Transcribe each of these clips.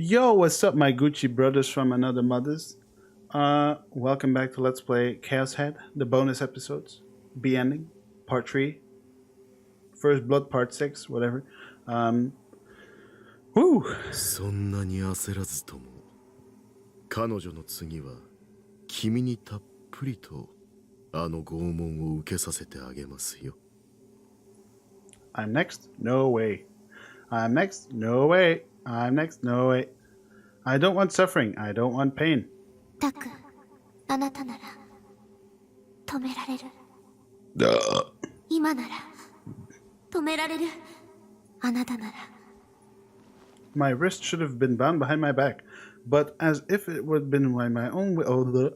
Yo, what's up, my Gucci brothers from another mothers? Welcome back to Let's Play Chaos Head, the bonus episodes, B ending, part 3, First Blood, part 6, whatever. Woo! そんなに焦らずとも彼女の次は君にたっぷりとあの拷問を受けさせてあげますよ。 I'm next? No way. I'm next? No way. I'm next? No way. I don't want suffering. I don't want pain. タク、あなたなら止められる。今なら止められる。あなたなら。 My wrist should have been bound behind my back, but as if it would have been by my own will.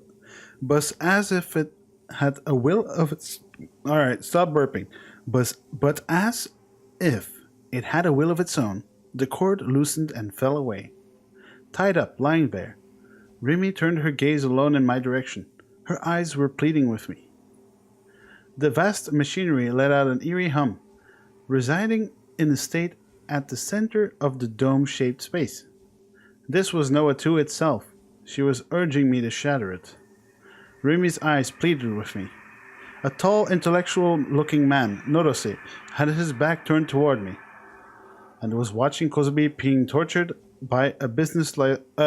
But as if it had a will of its. Alright, stop burping. But as if it had a will of its own, the cord loosened and fell away. Tied up, lying there, Remy turned her gaze alone in my direction. Her eyes were pleading with me. The vast machinery let out an eerie hum, residing in a state at the center of the dome-shaped space. This was Noah 2 itself. She was urging me to shatter it. Remy's eyes pleaded with me. A tall, intellectual-looking man, Norose, had his back turned toward me, and was watching Kozubi being tortured by a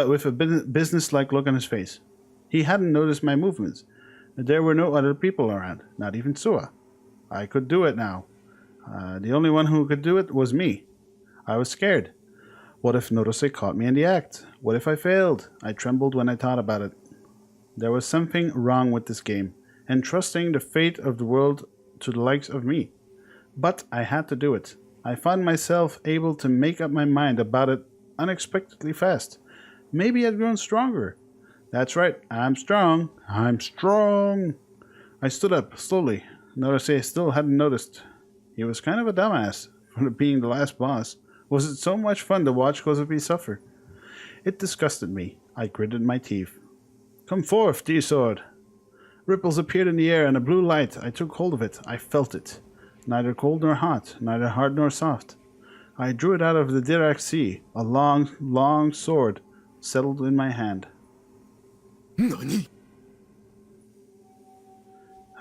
with a business-like look on his face. He hadn't noticed my movements. There were no other people around, not even Sua. I could do it now. The only one who could do it was me. I was scared. What if Norose caught me in the act? What if I failed? I trembled when I thought about it. There was something wrong with this game, entrusting the fate of the world to the likes of me. But I had to do it. I found myself able to make up my mind about it unexpectedly fast. Maybe I'd grown stronger. That's right, I'm strong. I'm strong. I stood up slowly. Norose still hadn't noticed. He was kind of a dumbass for being the last boss. Was it so much fun to watch Kozubi suffer? It disgusted me. I gritted my teeth. Come forth, D-Sword. Ripples appeared in the air and a blue light. I took hold of it. I felt it. Neither cold nor hot, neither hard nor soft. I drew it out of the Dirac Sea. A long, long sword settled in my hand. NANI?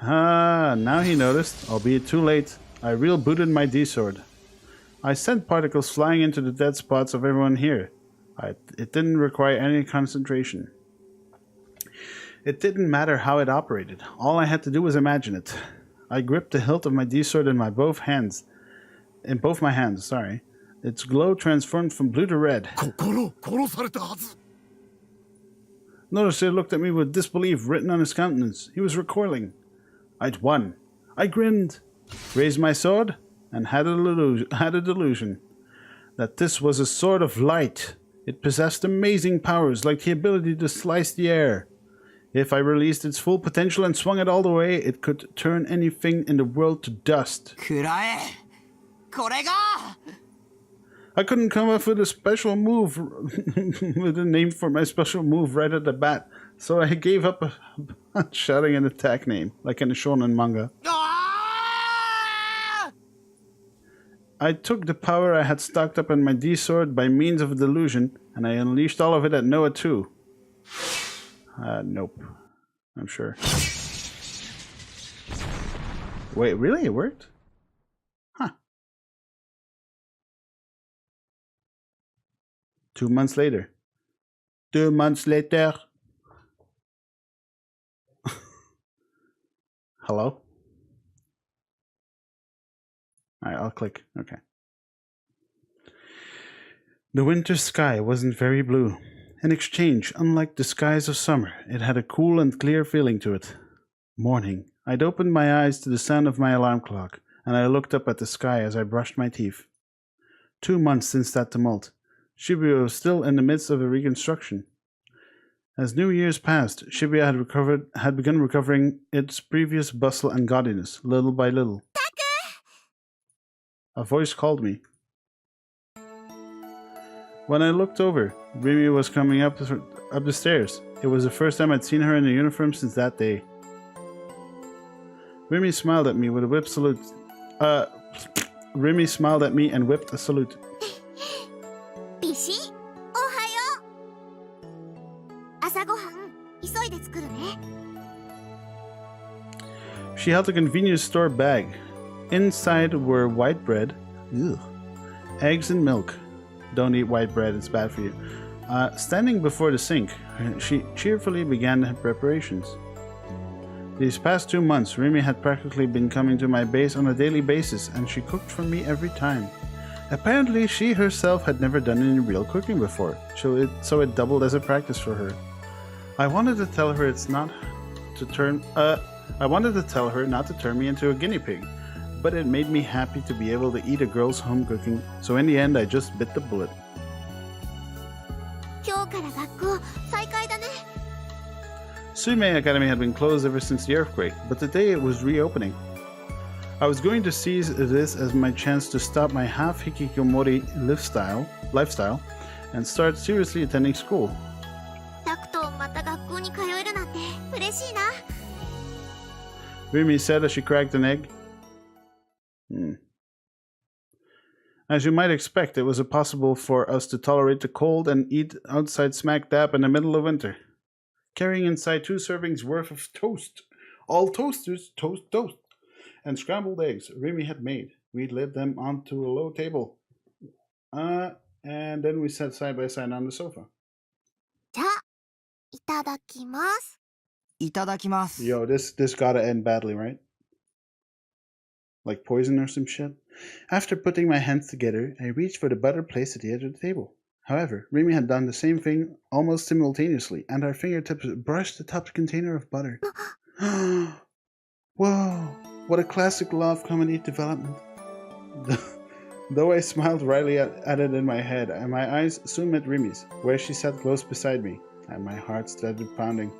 Now he noticed, albeit too late. I real booted my D-Sword. I sent particles flying into the dead spots of everyone here. It didn't require any concentration. It didn't matter how it operated. All I had to do was imagine it. I gripped the hilt of my D-Sword in both my hands, sorry. Its glow transformed from blue to red. Norose looked at me with disbelief written on his countenance. He was recoiling. I'd won. I grinned, raised my sword, and had a delusion that this was a sword of light. It possessed amazing powers, like the ability to slice the air. If I released its full potential and swung it all the way, it could turn anything in the world to dust. I couldn't come up with a special move, with a name for my special move right at the bat, so I gave up on shouting an attack name, like in a shonen manga. I took the power I had stocked up in my D-Sword by means of a delusion, and I unleashed all of it at Noah 2. Nope. I'm sure. Wait, really? It worked? Huh. 2 months later. 2 months later. Hello? Alright, I'll click. Okay. The winter sky wasn't very blue. In exchange, unlike the skies of summer, it had a cool and clear feeling to it. Morning. I'd opened my eyes to the sound of my alarm clock, and I looked up at the sky as I brushed my teeth. 2 months since that tumult. Shibuya was still in the midst of a reconstruction. As New Year's passed, Shibuya had begun recovering its previous bustle and gaudiness, little by little. A voice called me. When I looked over, Remy was coming up the stairs. It was the first time I'd seen her in a uniform since that day. Remy smiled at me with a whip salute. Remy smiled at me and whipped a salute. ビシッ、おはよ朝ごはん急いで作るね。 She held a convenience store bag. Inside were white bread, ugh, eggs and milk. Don't eat white bread, it's bad for you. Standing before the sink, she cheerfully began her preparations. These past 2 months, Rimi had practically been coming to my base on a daily basis, and she cooked for me every time. Apparently, she herself had never done any real cooking before, so it doubled as a practice for her. I wanted to tell her not to turn me into a guinea pig, but it made me happy to be able to eat a girl's home cooking, so in the end, I just bit the bullet. 今日から学校再開だね。 Suimei Academy had been closed ever since the earthquake, but today it was reopening. I was going to seize this as my chance to stop my half hikikomori lifestyle and start seriously attending school. タクトまた学校に通えるなんて嬉しいな。 Rimi said as she cracked an egg. As you might expect, it was impossible for us to tolerate the cold and eat outside smack dab in the middle of winter. Carrying inside 2 servings worth of toast, all toasters, toast, and scrambled eggs Rimi had made. We laid them onto a low table. And then we sat side by side on the sofa. じゃあ、いただきます。いただきます。 Yo, this gotta end badly, right? Like poison or some shit? After putting my hands together, I reached for the butter placed at the edge of the table. However, Rimi had done the same thing almost simultaneously, and our fingertips brushed the top container of butter. Whoa, what a classic law of comedy development. Though I smiled wryly at it in my head, and my eyes soon met Rimi's, where she sat close beside me, and my heart started pounding.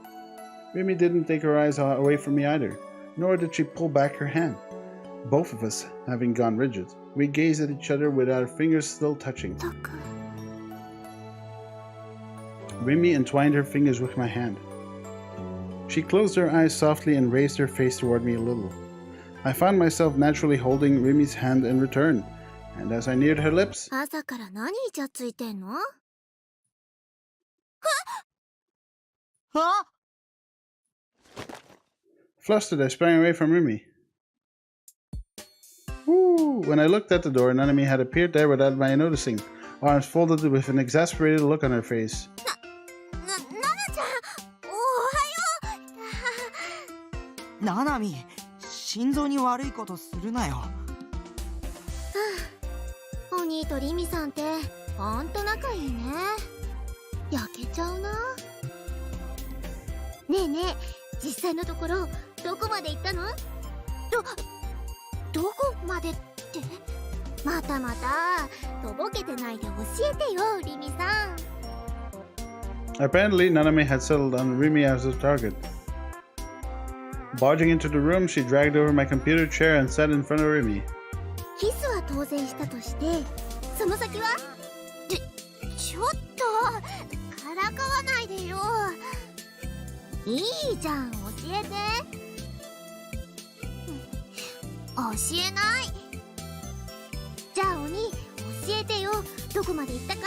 Rimi didn't take her eyes away from me either, nor did she pull back her hand. Both of us having gone rigid, we gazed at each other with our fingers still touching. タク。 Rimi entwined her fingers with my hand. She closed her eyes softly and raised her face toward me a little. I found myself naturally holding Rimi's hand in return, and as I neared her lips... 朝から何イチャついてんの？ あ Flustered, I sprang away from Rimi. Woo! When I looked at the door, Nanami had appeared there without my noticing, arms folded with an exasperated look on her face. ナナちゃん、おはよう。ななみ、心臓に悪いことするなよ。お兄とリミさんってほんと仲いいね。焼けちゃうな。ねえねえ、実際のところどこまで行ったの？どこまでって？またまたとぼけてないで教えてよ、リミさん。 Apparently, Nanami had settled on Rimi as a target. Barging into the room, she dragged over my computer chair and sat in front of Rimi. キスは当然したとして、その先は？ちょっとからかわないでよ。いいじゃん、教えて。教えない。じゃあお兄、教えてよ、どこまで行ったか。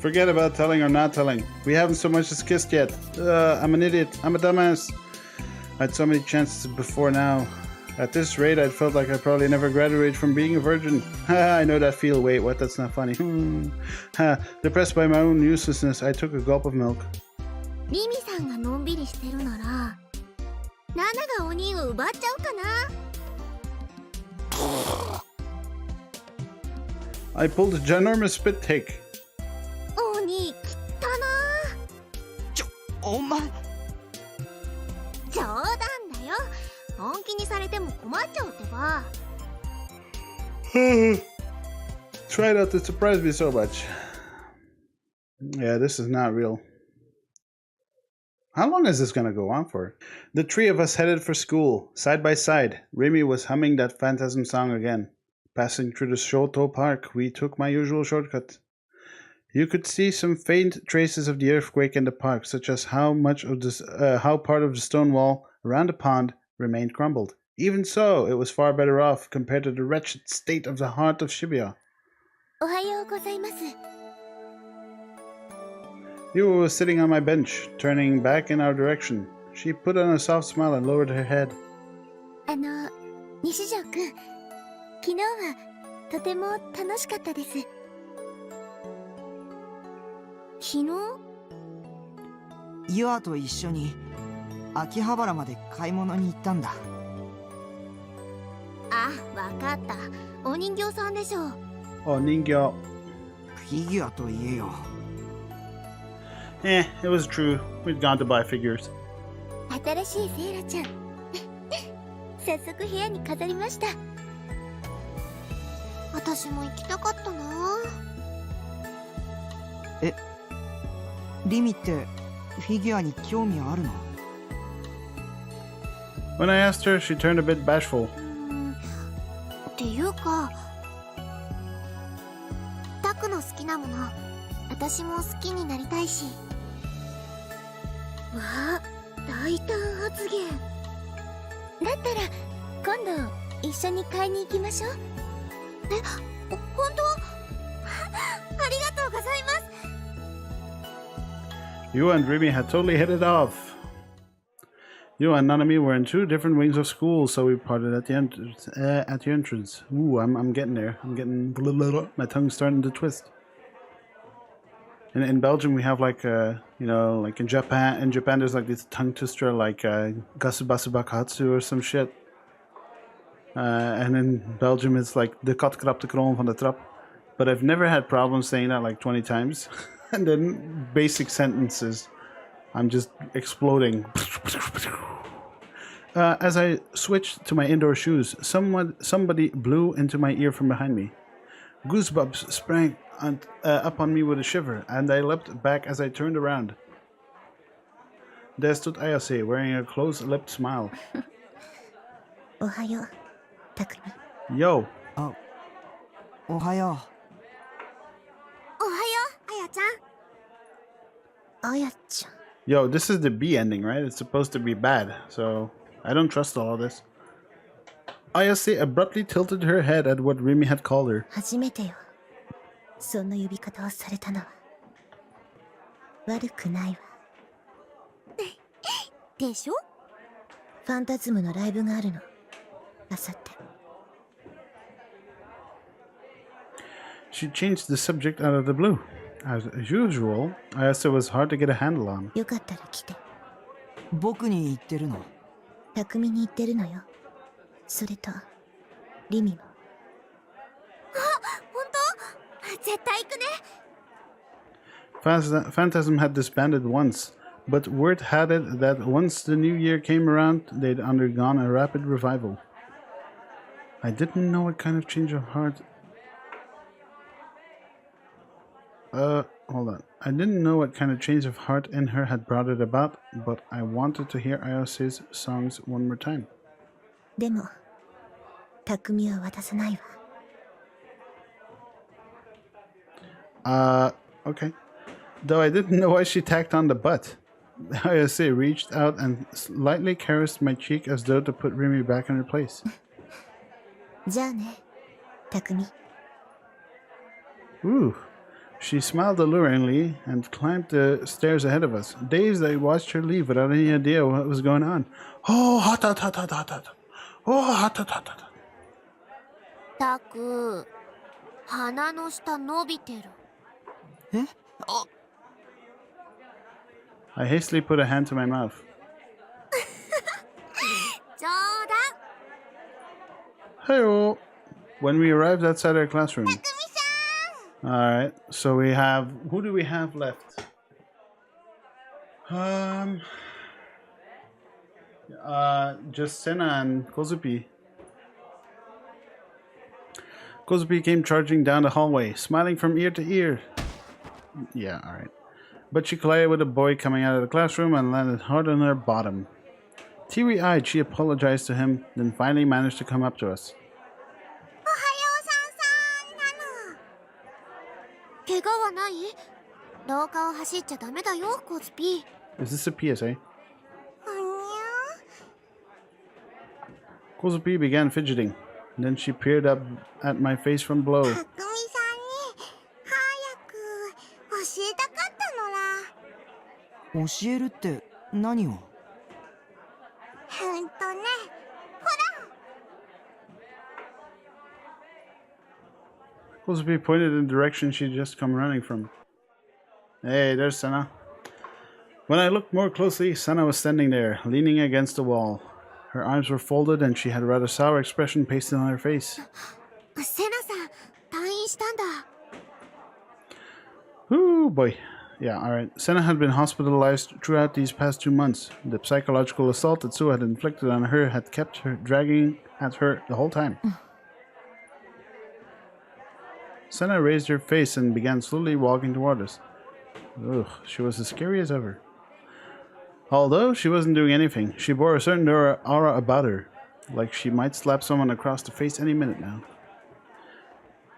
Forget about telling or not telling. We haven't so much as kissed yet. I'm an idiot. I'm a dumbass. I had so many chances before now. At this rate, I felt like I'd probably never graduate from being a virgin. I know that feel. Wait, what? That's not funny. Depressed by my own uselessness, I took a gulp of milk. リミさんがのんびりしてるなら、ナナがお兄を奪っちゃうかな。 I pulled a ginormous spit take. お兄、切ったな。お前。冗談だよ。本気にされても困っちゃうってば。Try not to surprise me so much. Yeah, this is not real. How long is this gonna go on for? The three of us headed for school, side by side. Rimi was humming that Phantasm song again. Passing through the Shoto Park, we took my usual shortcut. You could see some faint traces of the earthquake in the park, such as how part of the stone wall around the pond remained crumbled. Even so, it was far better off compared to the wretched state of the heart of Shibuya. おはようございます。Yua was sitting on my bench, turning back in our direction. She put on a soft smile and lowered her head. 西条くん、昨日はとても楽しかったです。昨日？ユアと一緒に秋葉原まで買い物に行ったんだ。あ、わかった。お人形さんでしょう。Oh, Ningyo. フィギュアと言えよ。It was true. We'd gone to buy figures. 新しいセイラちゃん。早速部屋に飾りました。私も行きたかったな。リミってフィギュアに興味あるの？ When I asked her, she turned a bit bashful. っていうか、タクの好きなもの、私も好きになりたいし。わあ、大胆発言。だったら今度一緒に買いに行きましょう。本当？ありがとうございます。Yua and Rimi had totally hit it off. Yua and Nanami were in two different wings of school, so we parted at the entrance. Ooh, I'm getting there. I'm getting my tongue's starting to twist. In Belgium, we have like like in Japan. In Japan, there's like this tongue twister, like Gasubasu Bakatsu or some shit. And in Belgium, it's like de kat krap de kroon van de trap. But I've never had problems saying that like 20 times. And then basic sentences, I'm just exploding. As I switched to my indoor shoes, somebody blew into my ear from behind me. Goosebumps sprang up on me with a shiver, and I leapt back as I turned around. There stood Ayase, wearing a close-lipped smile. おはよう、タクミ。Yo. おはよう。おはよう、あやちゃん。あやちゃん。Yo, this is the B ending, right? It's supposed to be bad, so I don't trust all of this. Ayase abruptly tilted her head at what Rimi had called her. 初めてよ。そんな呼び方をされたのは。悪くないわ。でしょ？ファンタズムのライブがあるの。あさって。She changed the subject out of the blue. As usual, Ayase was hard to get a handle on. よかったら来て。僕に言ってるの？匠に言ってるのよ。それと、リミも。あ、本当？絶対行くね。Phantasm had disbanded once, but word had it that once the new year came around, they'd undergone a rapid revival. I didn't know what kind of change of heart... hold on. I didn't know what kind of change of heart in her had brought it about, but I wanted to hear Ayase's songs one more time. でも、匠は渡さないわ。Okay. Though I didn't know why she tacked on the butt. Ayase reached out and lightly caressed my cheek as though to put Rimi back in her place. じゃあね、匠。Ooh. She smiled alluringly and climbed the stairs ahead of us. Dazed, I watched her leave without any idea what was going on. Oh, hot, hot, hot, hot, hot, hot. Oh, hot, hot, hot, hot. たく、鼻の下伸びてる。え？あ、I hastily put a hand to my mouth. 冗談。Hey-oh. When we arrived outside our classroom. Alright, so we have... Who do we have left? Just Senna and Kozupi. Kozupi came charging down the hallway, smiling from ear to ear. Yeah, alright. But she collided with a boy coming out of the classroom and landed hard on her bottom. Teary-eyed, she apologized to him, then finally managed to come up to us. 怪我はない？廊下を走っちゃダメだよ、コズピ。 Is this a PSA? Kozupi began fidgeting. Then she peered up at my face from below. 匠さんに早く教えたかったのら。教えるって何を？ほんとね。 Kozupi pointed in the direction she'd just come running from. Hey, there's Senna. When I looked more closely, Senna was standing there, leaning against the wall. Her arms were folded and she had a rather sour expression pasted on her face. セナさん、退院したんだ。 Ooh, boy. Yeah, alright. Senna had been hospitalized throughout these past 2 months. The psychological assault that Sue had inflicted on her had kept her dragging at her the whole time. Senna raised her face and began slowly walking toward us. Ugh, she was as scary as ever. Although she wasn't doing anything, she bore a certain aura about her, like she might slap someone across the face any minute now.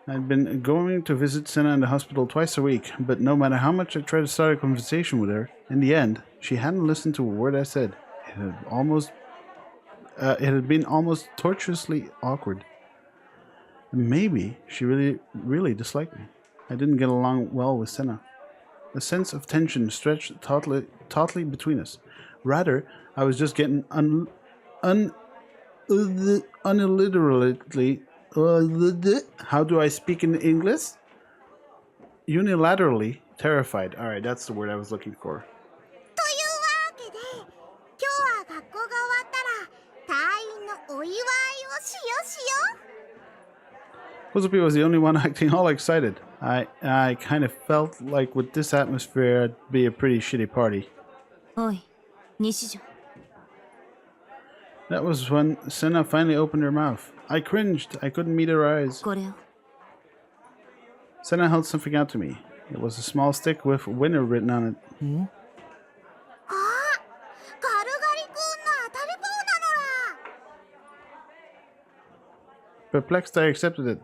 I'd been going to visit Senna in the hospital twice a week, but no matter how much I tried to start a conversation with her, in the end, she hadn't listened to a word I said. It had been almost torturously awkward. Maybe she really disliked me. I didn't get along well with Senna. A sense of tension stretched tautly between us. Rather, I was just getting unliterally. How do I speak in English? Unilaterally terrified. Alright, that's the word I was looking for. というわけで、今日は学校が終わったら退院のお祝いをしようしよう。 Kozupi was the only one acting all excited. I kind of felt like with this atmosphere, it'd be a pretty shitty party. おい、西条。 That was when Senna finally opened her mouth. I cringed. I couldn't meet her eyes. これを。 Senna held something out to me. It was a small stick with winner written on it. あ、ガルガリ君の当たり棒なのら。 Perplexed, I accepted it.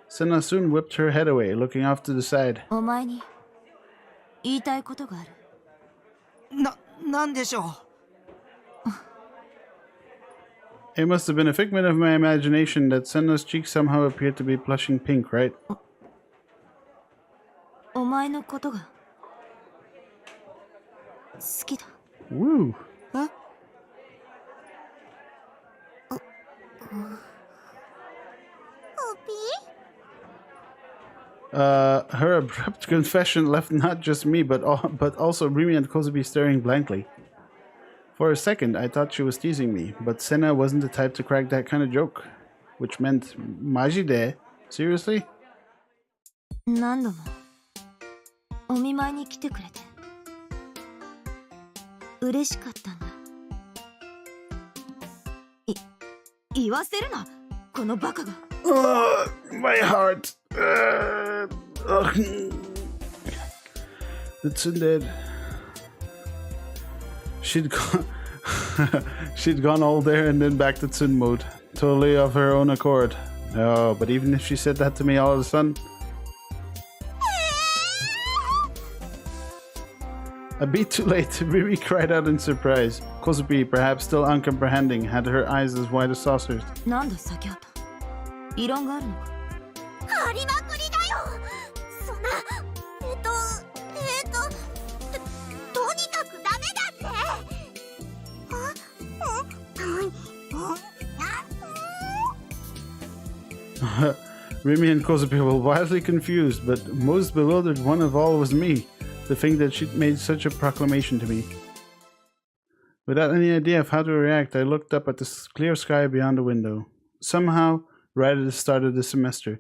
Senna soon whipped her head away, looking off to the side. お前に言いたいことがある。なんでしょう。 It must have been a figment of my imagination that Senna's cheeks somehow appeared to be blushing pink, right? お前のことが好きだ。 Woo! え？ Her abrupt confession left not just me, but also Rimi and Kozubi staring blankly. For a second, I thought she was teasing me, but Senna wasn't the type to crack that kind of joke. Which meant, Majide? Seriously? 何度もお見舞いに来てくれて嬉しかったんだ。言わせるな、このバカが。 My heart. The tsundere. She'd gone all there and then back to Tsun mode, totally of her own accord. No, but even if she said that to me all of a sudden, a bit too late, Riri cried out in surprise. Kozupi, perhaps still uncomprehending, had her eyes as wide as saucers. なんだ先ほど異論があるのか。ありまくりだよ。そんなとにかくダメだって。Rimi and Kozupi were wildly confused, but most bewildered one of all was me, to think that she'd made such a proclamation to me. Without any idea of how to react, I looked up at the clear sky beyond the window. Somehow, right at the start of the semester,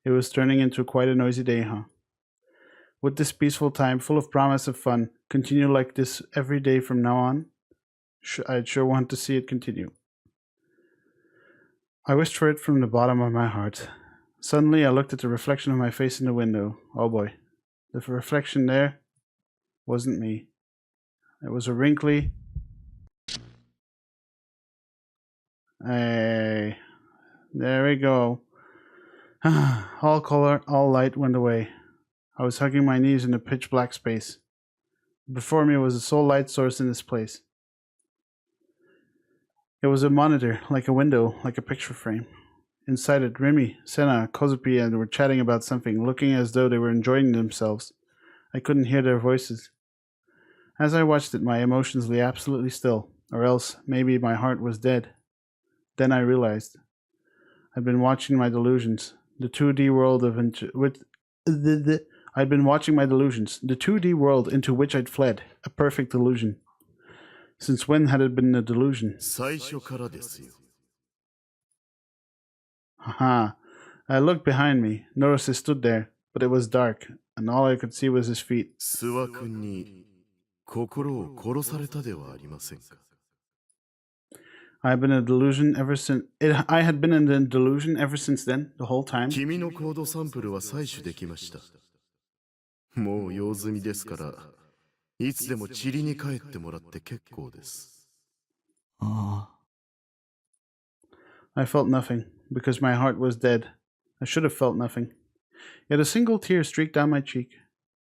it was turning into quite a noisy day, huh? Would this peaceful time, full of promise of fun, continue like this every day from now on? I'd sure want to see it continue. I wished for it from the bottom of my heart. Suddenly, I looked at the reflection of my face in the window. Oh boy. The reflection there wasn't me. It was a wrinkly... Hey... There we go. All color, all light went away. I was hugging my knees in a pitch black space. Before me was the sole light source in this place. It was a monitor, like a window, like a picture frame. Inside it, Rimi, Senna, Kozupi, and were chatting about something, looking as though they were enjoying themselves. I couldn't hear their voices. As I watched it, my emotions lay absolutely still, or else maybe my heart was dead. Then I realized I'd been watching my delusions, the 2D world of I'd been watching my delusions, the 2D world into which I'd fled, a perfect delusion. Since when had it been a delusion? 最初からですよ。 Haha. I looked behind me, noticed he stood there, but it was dark, and all I could see was his feet. 諏訪君に心を殺されたではありませんか。 I had been in a delusion ever since. I had been in a delusion ever since then, the whole time. 君のコードサンプルは採取できました。もう用済みですから、いつでも塵に帰ってもらって結構です。ああ。I felt nothing, because my heart was dead. I should have felt nothing. Yet a single tear streaked down my cheek.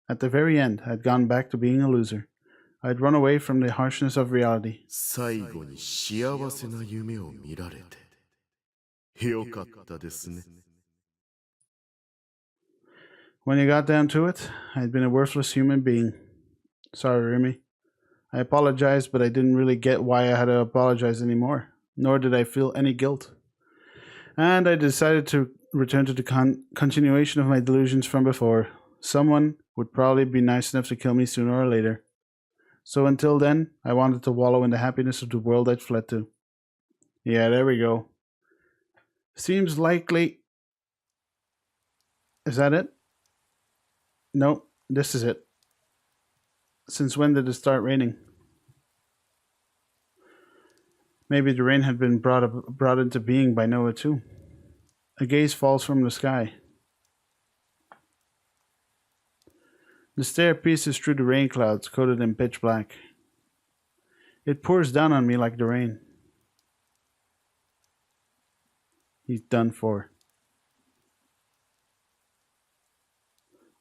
At the very end, I had gone back to being a loser. I had run away from the harshness of reality. 最後に幸せな夢を見られて。よかったですね。 When you got down to it, I had been a worthless human being. Sorry, Remy. I apologized, but I didn't really get why I had to apologize anymore, nor did I feel any guilt. And I decided to return to the continuation of my delusions from before. Someone would probably be nice enough to kill me sooner or later. So until then, I wanted to wallow in the happiness of the world I'd fled to. Yeah, there we go. Seems likely... Is that it? No, this is it. Since when did it start raining? Maybe the rain had been brought into being by Noah too. A gaze falls from the sky. The stair pierces through the rain clouds coated in pitch black. It pours down on me like the rain. He's done for.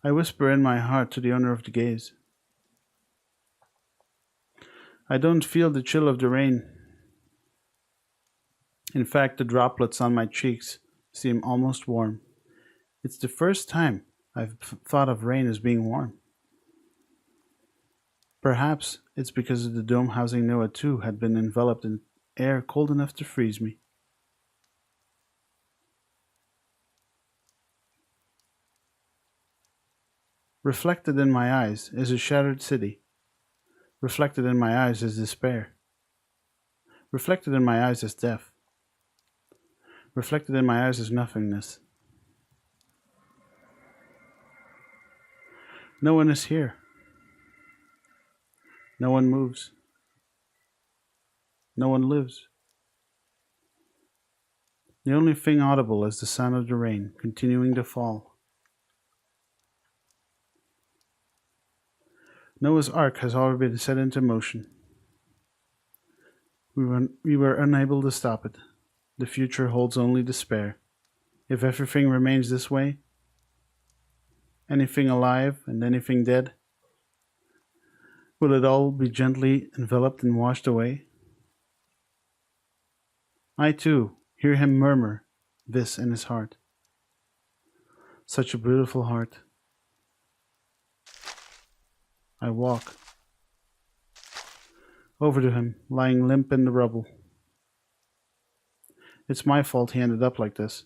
I whisper in my heart to the owner of the gaze. I don't feel the chill of the rain. In fact, the droplets on my cheeks seem almost warm. It's the first time I've thought of rain as being warm. Perhaps it's because the dome housing Noah 2 had been enveloped in air cold enough to freeze me. Reflected in my eyes is a shattered city. Reflected in my eyes is despair. Reflected in my eyes is death. Reflected in my eyes is nothingness. No one is here. No one moves. No one lives. The only thing audible is the sound of the rain continuing to fall. Noah's Ark has already been set into motion. We were unable to stop it. The future holds only despair. If everything remains this way, anything alive and anything dead, will it all be gently enveloped and washed away? I too hear him murmur this in his heart. Such a beautiful heart. I walk over to him, lying limp in the rubble. It's my fault he ended up like this.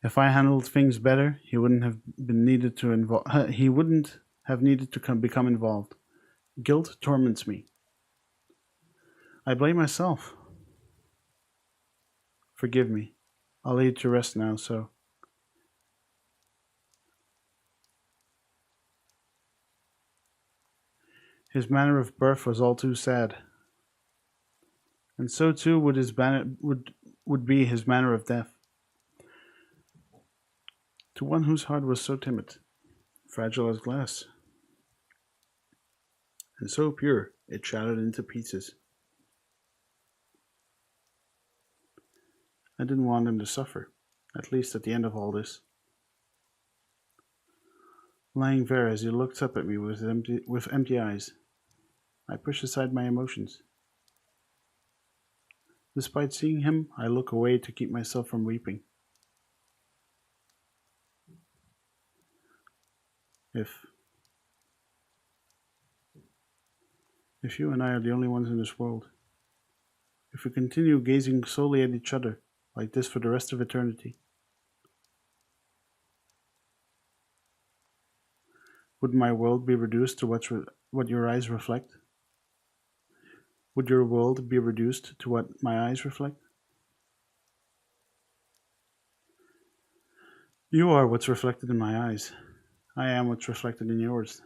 If I handled things better, he wouldn't have needed to become involved. Guilt torments me. I blame myself. Forgive me. I'll lay you to rest now, so... His manner of birth was all too sad, and so too would be his manner of death. To one whose heart was so timid, fragile as glass, and so pure it shattered into pieces. I didn't want him to suffer, at least at the end of all this. Lying there as he looked up at me with empty eyes, I push aside my emotions. Despite seeing him, I look away to keep myself from weeping. If If you and I are the only ones in this world, if we continue gazing solely at each other like this for the rest of eternity, would my world be reduced to what your eyes reflect? Would your world be reduced to what my eyes reflect? You are what's reflected in my eyes. I am what's reflected in yours.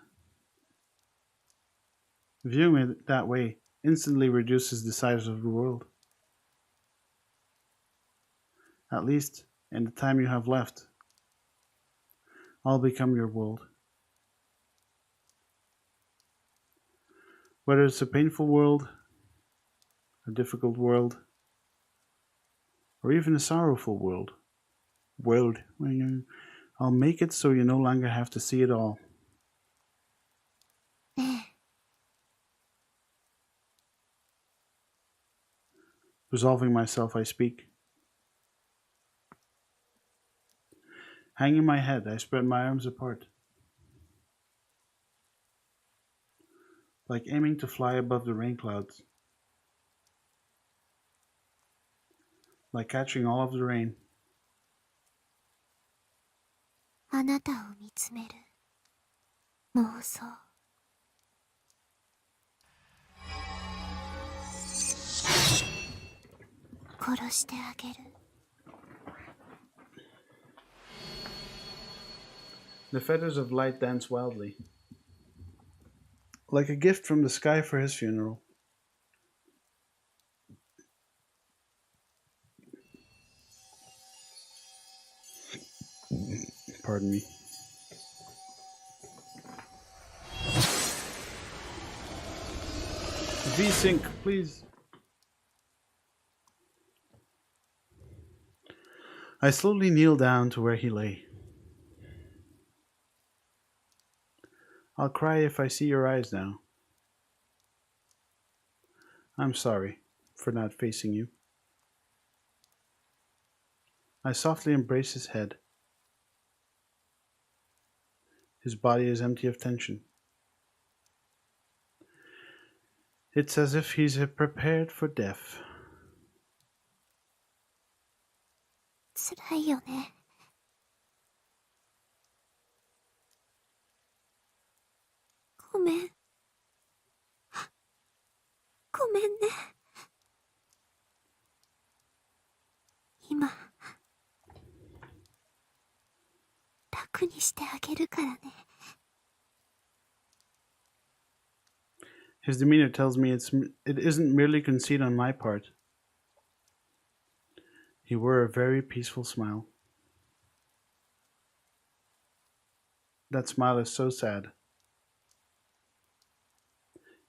Viewing it that way instantly reduces the size of the world. At least, in the time you have left, I'll become your world. Whether it's a painful world, a difficult world, or even a sorrowful world, I'll make it so you no longer have to see it all. Resolving myself, I speak. Hanging my head, I spread my arms apart, like aiming to fly above the rain clouds, like catching all of the rain. あなたを見つめる妄想。殺してあげる。The feathers of light dance wildly, like a gift from the sky for his funeral. Pardon me. V-Sync, please. I slowly kneel down to where he lay. I'll cry if I see your eyes now. I'm sorry for not facing you. I softly embrace his head. His body is empty of tension. It's as if he's prepared for death. 辛いよね。ごめん。ごめんね。今、楽にしてあげるからね。His demeanor tells me it isn't merely conceit on my part. He wore a very peaceful smile. That smile is so sad.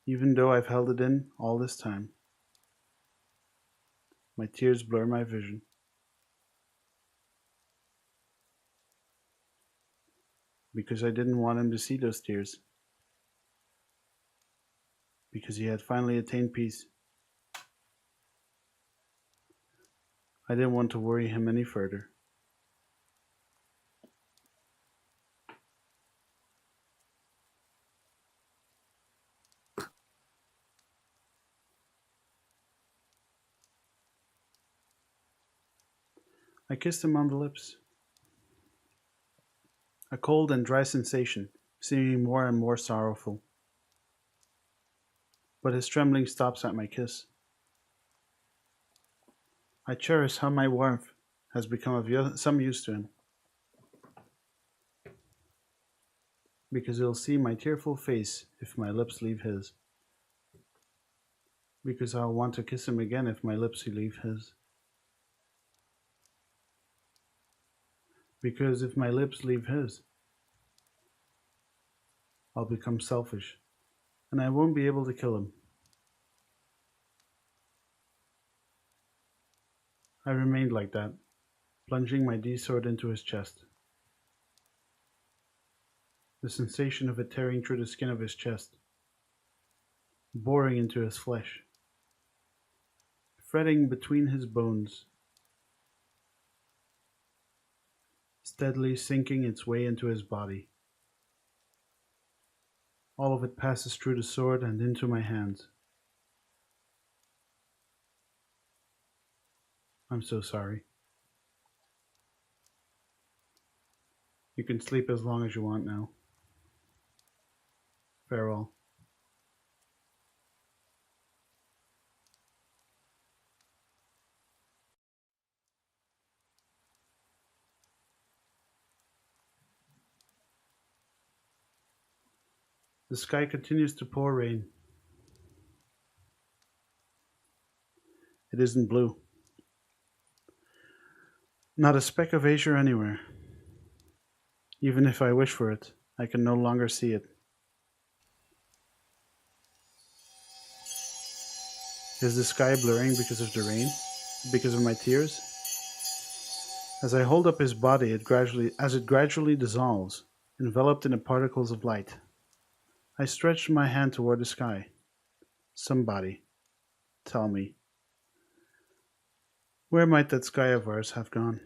Even though I've held it in all this time, my tears blur my vision. Because I didn't want him to see those tears. Because he had finally attained peace. I didn't want to worry him any further. I kissed him on the lips. A cold and dry sensation, seeming more and more sorrowful. But his trembling stops at my kiss. I cherish how my warmth has become of some use to him. Because he'll see my tearful face if my lips leave his. Because I'll want to kiss him again if my lips leave his. Because if my lips leave his, I'll become selfish, and I won't be able to kill him. I remained like that, plunging my D-sword into his chest. The sensation of it tearing through the skin of his chest, boring into his flesh, threading between his bones, steadily sinking its way into his body. All of it passes through the sword and into my hand. I'm so sorry. You can sleep as long as you want now. Farewell. The sky continues to pour rain. It isn't blue. Not a speck of azure anywhere. Even if I wish for it, I can no longer see it. Is the sky blurring because of the rain? Because of my tears? As I hold up his body, it gradually dissolves, enveloped in the particles of light. I stretch my hand toward the sky. Somebody, tell me, where might that sky of ours have gone?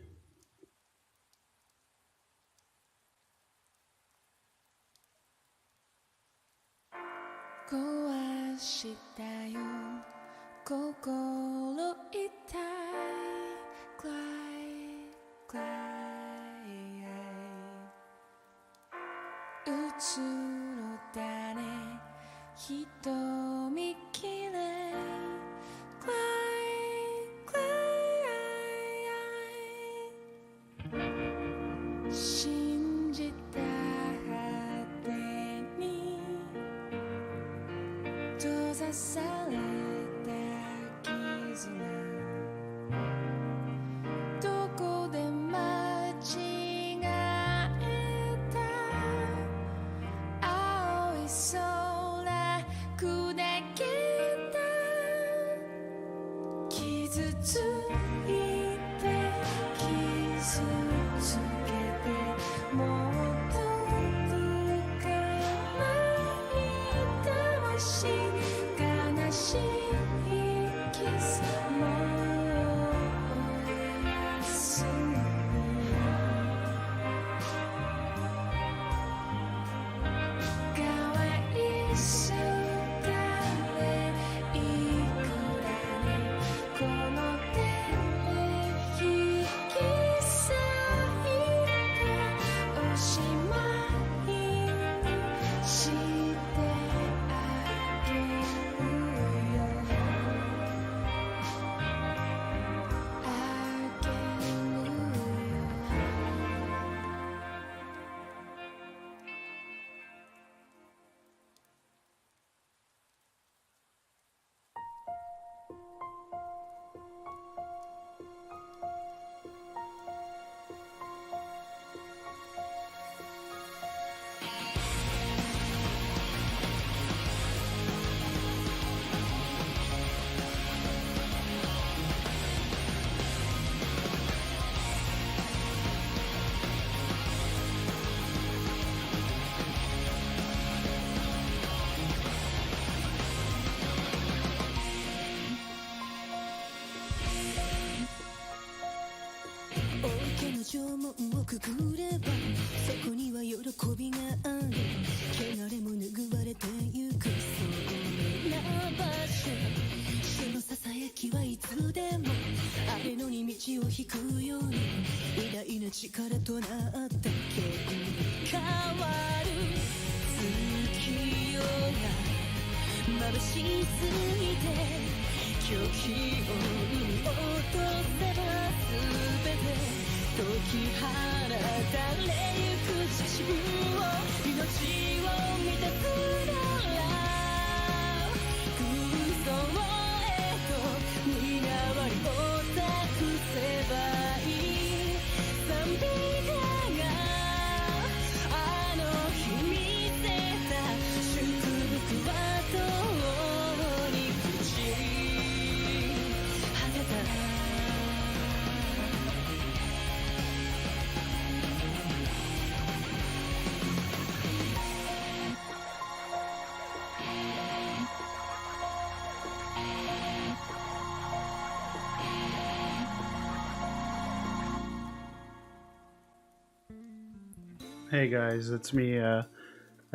Hey guys, it's me. I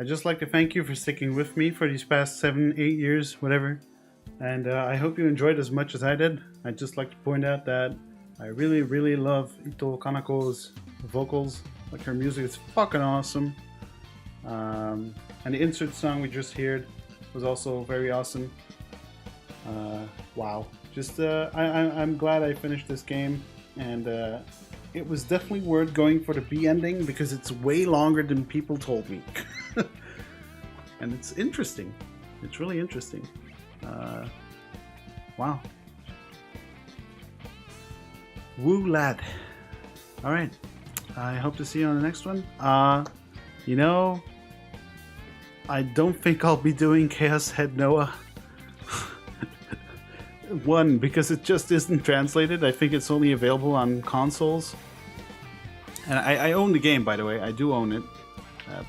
I'd just like to thank you for sticking with me for these past 7, 8 years, whatever. And I hope you enjoyed as much as I did. I'd just like to point out that I really, really love Ito Kanako's vocals. Like, her music is fucking awesome. And the insert song we just heard was also very awesome. Wow. Just, I'm glad I finished this game. And it was definitely worth going for the B ending because it's way longer than people told me. And it's interesting. It's really interesting. Wow. Woo lad. Alright. I hope to see you on the next one. You know, I don't think I'll be doing Chaos Head Noah. One, because it just isn't translated. I think it's only available on consoles. And I own the game, by the way. I do own it.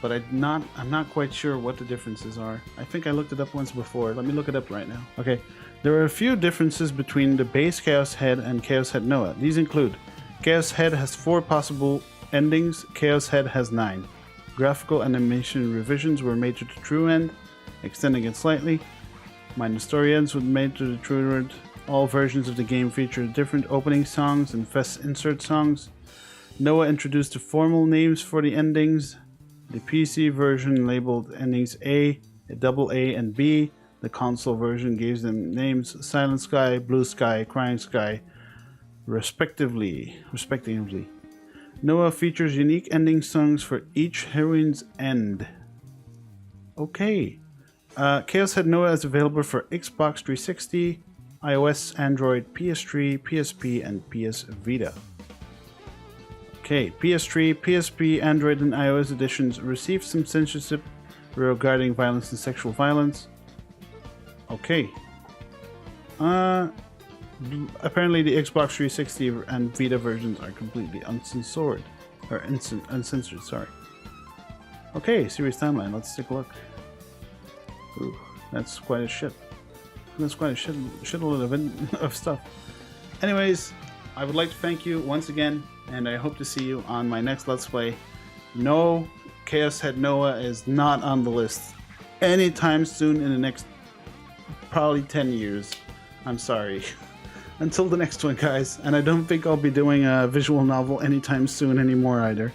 But I'm not quite sure what the differences are. I think I looked it up once before. Let me look it up right now. Okay, there are a few differences between the base Chaos Head and Chaos Head Noah. These include: Chaos Head has 4 possible endings, Chaos Head has 9. Graphical animation revisions were made to the true end, extending it slightly. Minor story ends were made to the true end. All versions of the game feature different opening songs and fest insert songs. Noah introduced the formal names for the endings. The PC version labeled endings A, AA, and B. The console version gave them names Silent Sky, Blue Sky, Crying Sky, respectively. Noah features unique ending songs for each heroine's end. Okay. Chaos Head Noah is available for Xbox 360, iOS, Android, PS3, PSP, and PS Vita. Okay, PS3, PSP, Android, and iOS editions received some censorship regarding violence and sexual violence. Okay. Apparently the Xbox 360 and Vita versions are completely uncensored. Or uncensored, sorry. Okay, series timeline, let's take a look. Ooh, that's quite a shit. That's quite a shitload of stuff. Anyways, I would like to thank you once again, and I hope to see you on my next Let's Play. No, Chaos Head Noah is not on the list anytime soon in the next probably 10 years. I'm sorry. Until the next one, guys. And I don't think I'll be doing a visual novel anytime soon anymore either.